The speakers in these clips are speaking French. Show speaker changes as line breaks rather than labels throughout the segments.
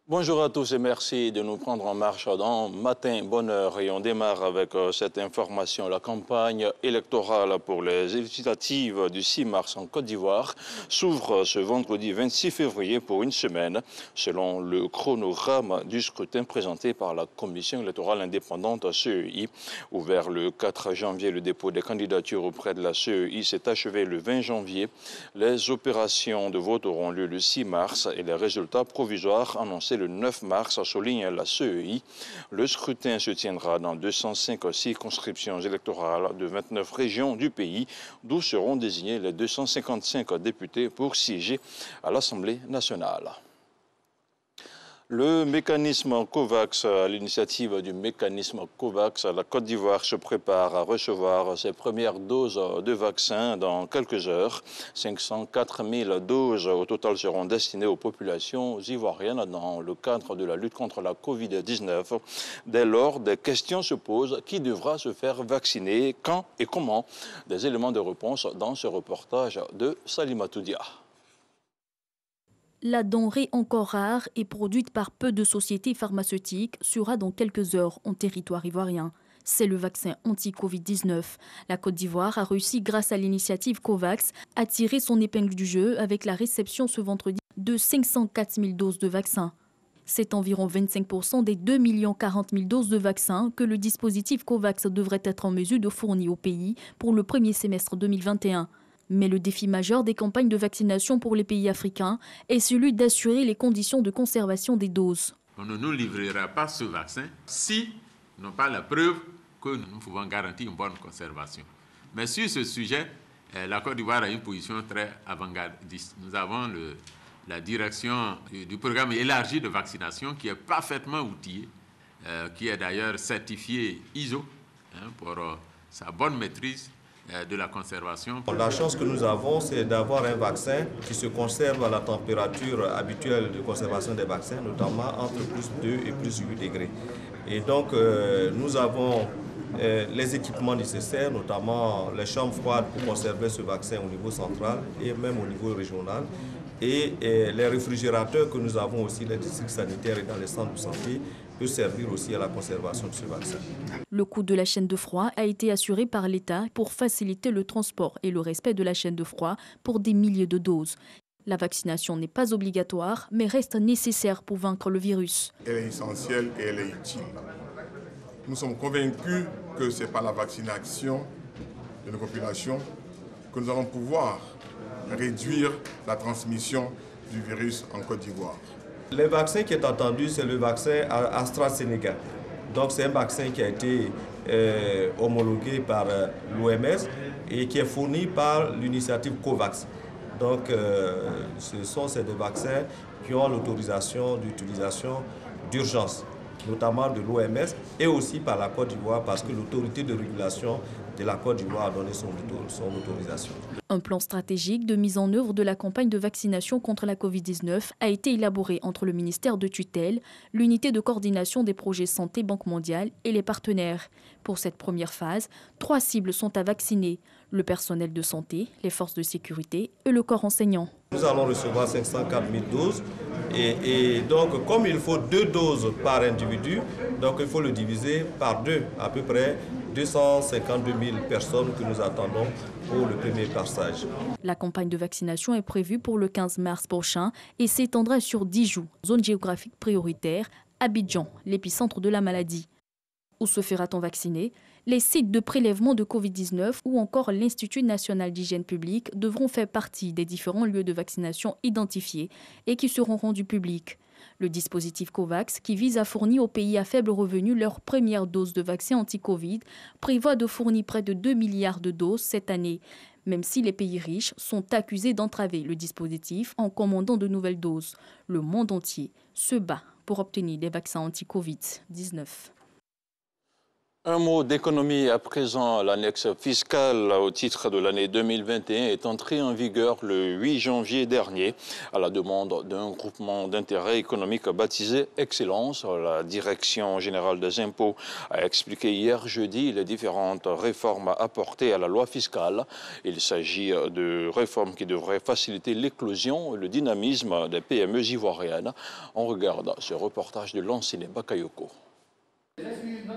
Bonjour à tous et merci de nous prendre en marche dans Matin Bonheur. Et on démarre avec cette information. La campagne électorale pour les législatives du 6 mars en Côte d'Ivoire s'ouvre ce vendredi 26 février pour une semaine, selon le chronogramme du scrutin présenté par la Commission électorale indépendante CEI. Ouvert le 4 janvier, le dépôt des candidatures auprès de la CEI s'est achevé le 20 janvier. Les opérations de vote auront lieu le 6 mars et les résultats provisoires annoncés le 9 mars, souligne la CEI. Le scrutin se tiendra dans 205 circonscriptions électorales de 29 régions du pays, d'où seront désignés les 255 députés pour siéger à l'Assemblée nationale. Le mécanisme COVAX, à l'initiative du mécanisme COVAX, la Côte d'Ivoire se prépare à recevoir ses premières doses de vaccins dans quelques heures. 504 000 doses au total seront destinées aux populations ivoiriennes dans le cadre de la lutte contre la Covid-19. Dès lors, des questions se posent. Qui devra se faire vacciner, quand et comment? Des éléments de réponse dans ce reportage de Salimatou Dia.
La denrée encore rare et produite par peu de sociétés pharmaceutiques sera dans quelques heures en territoire ivoirien. C'est le vaccin anti-Covid-19. La Côte d'Ivoire a réussi, grâce à l'initiative COVAX, à tirer son épingle du jeu avec la réception ce vendredi de 504 000 doses de vaccins. C'est environ 25% des 2 040 000 doses de vaccins que le dispositif COVAX devrait être en mesure de fournir au pays pour le premier semestre 2021. Mais le défi majeur des campagnes de vaccination pour les pays africains est celui d'assurer les conditions de conservation des doses.
On ne nous livrera pas ce vaccin si nous n'avons pas la preuve que nous pouvons garantir une bonne conservation. Mais sur ce sujet, la Côte d'Ivoire a une position très avant-gardiste. Nous avons la direction du programme élargi de vaccination qui est parfaitement outillé, qui est d'ailleurs certifié ISO pour sa bonne maîtrise de la conservation.
La chance que nous avons, c'est d'avoir un vaccin qui se conserve à la température habituelle de conservation des vaccins, notamment entre plus 2 et plus 8 degrés. Et donc, nous avons les équipements nécessaires, notamment les chambres froides pour conserver ce vaccin au niveau central et même au niveau régional. Et les réfrigérateurs que nous avons aussi, les districts sanitaires et dans les centres de santé, peut servir aussi à la conservation de ce vaccin.
Le coût de la chaîne de froid a été assuré par l'État pour faciliter le transport et le respect de la chaîne de froid pour des milliers de doses. La vaccination n'est pas obligatoire, mais reste nécessaire pour vaincre le virus.
Elle est essentielle et elle est utile. Nous sommes convaincus que c'est par la vaccination de nos populations que nous allons pouvoir réduire la transmission du virus en Côte d'Ivoire.
Le vaccin qui est attendu, c'est le vaccin AstraZeneca. Donc c'est un vaccin qui a été homologué par l'OMS et qui est fourni par l'initiative COVAX. Donc ce sont ces deux vaccins qui ont l'autorisation d'utilisation d'urgence, notamment de l'OMS et aussi par la Côte d'Ivoire parce que l'autorité de régulation de la Côte d'Ivoire a donné son autorisation.
Un plan stratégique de mise en œuvre de la campagne de vaccination contre la Covid-19 a été élaboré entre le ministère de tutelle, l'unité de coordination des projets santé Banque mondiale et les partenaires. Pour cette première phase, 3 cibles sont à vacciner: le personnel de santé, les forces de sécurité et le corps enseignant.
Nous allons recevoir 504 000 doses et donc comme il faut 2 doses par individu, donc il faut le diviser par 2, à peu près 252 000 personnes que nous attendons pour le premier passage.
La campagne de vaccination est prévue pour le 15 mars prochain et s'étendra sur 10 jours. Zone géographique prioritaire, Abidjan, l'épicentre de la maladie. Où se fera-t-on vacciner? Les sites de prélèvement de Covid-19 ou encore l'Institut national d'hygiène publique devront faire partie des différents lieux de vaccination identifiés et qui seront rendus publics. Le dispositif COVAX, qui vise à fournir aux pays à faible revenu leur première dose de vaccin anti-Covid, prévoit de fournir près de 2 milliards de doses cette année, même si les pays riches sont accusés d'entraver le dispositif en commandant de nouvelles doses. Le monde entier se bat pour obtenir des vaccins anti-Covid-19.
Un mot d'économie à présent. L'annexe fiscale au titre de l'année 2021 est entrée en vigueur le 8 janvier dernier à la demande d'un groupement d'intérêt économique baptisé Excellence. La Direction générale des impôts a expliqué hier jeudi les différentes réformes apportées à la loi fiscale. Il s'agit de réformes qui devraient faciliter l'éclosion et le dynamisme des PME ivoiriennes. On regarde ce reportage de Lanciné Bakayoko.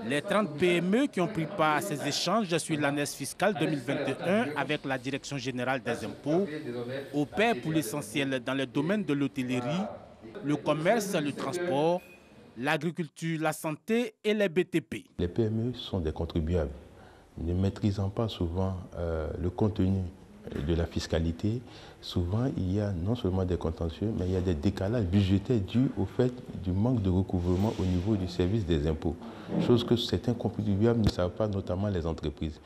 Les 30 PME qui ont pris part à ces échanges sur l'annexe fiscale 2021 avec la Direction générale des impôts opèrent pour l'essentiel dans les domaines de l'hôtellerie, le commerce, le transport, l'agriculture, la santé et les BTP.
Les PME sont des contribuables, ne maîtrisant pas souvent le contenu de la fiscalité. Souvent, il y a non seulement des contentieux, mais il y a des décalages budgétaires dus au fait du manque de recouvrement au niveau du service des impôts. Chose que certains contribuables ne savent pas, notamment les entreprises.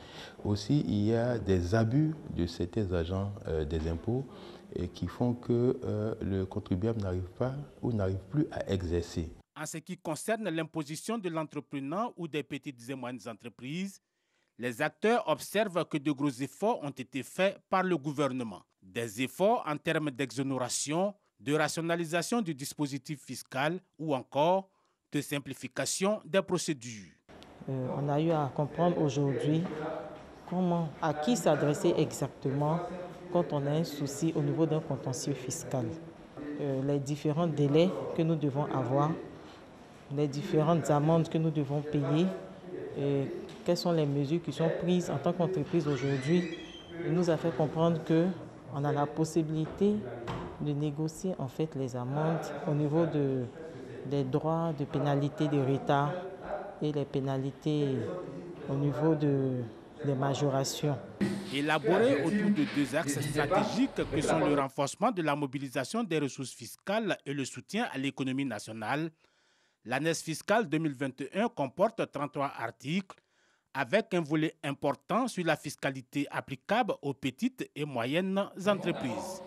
Aussi, il y a des abus de certains agents des impôts qui font que le contribuable n'arrive pas ou n'arrive plus à exercer.
En ce qui concerne l'imposition de l'entrepreneur ou des petites et moyennes entreprises, les acteurs observent que de gros efforts ont été faits par le gouvernement. Des efforts en termes d'exonération, de rationalisation du dispositif fiscal ou encore de simplification des procédures.
On a eu à comprendre aujourd'hui à qui s'adresser exactement quand on a un souci au niveau d'un contentieux fiscal. Les différents délais que nous devons avoir, les différentes amendes que nous devons payer, quelles sont les mesures qui sont prises en tant qu'entreprise aujourd'hui. Il nous a fait comprendre qu'on a la possibilité de négocier en fait les amendes au niveau des droits de pénalité de retard et les pénalités au niveau des majorations.
Élaboré autour de deux axes stratégiques que sont le renforcement de la mobilisation des ressources fiscales et le soutien à l'économie nationale, l'annexe fiscale 2021 comporte 33 articles avec un volet important sur la fiscalité applicable aux petites et moyennes entreprises.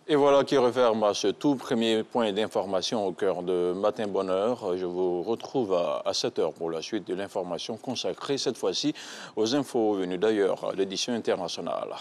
Et voilà qui referme ce tout premier point d'information au cœur de Matin Bonheur. Je vous retrouve à 7 h pour la suite de l'information consacrée cette fois-ci aux infos venues d'ailleurs, l'édition internationale.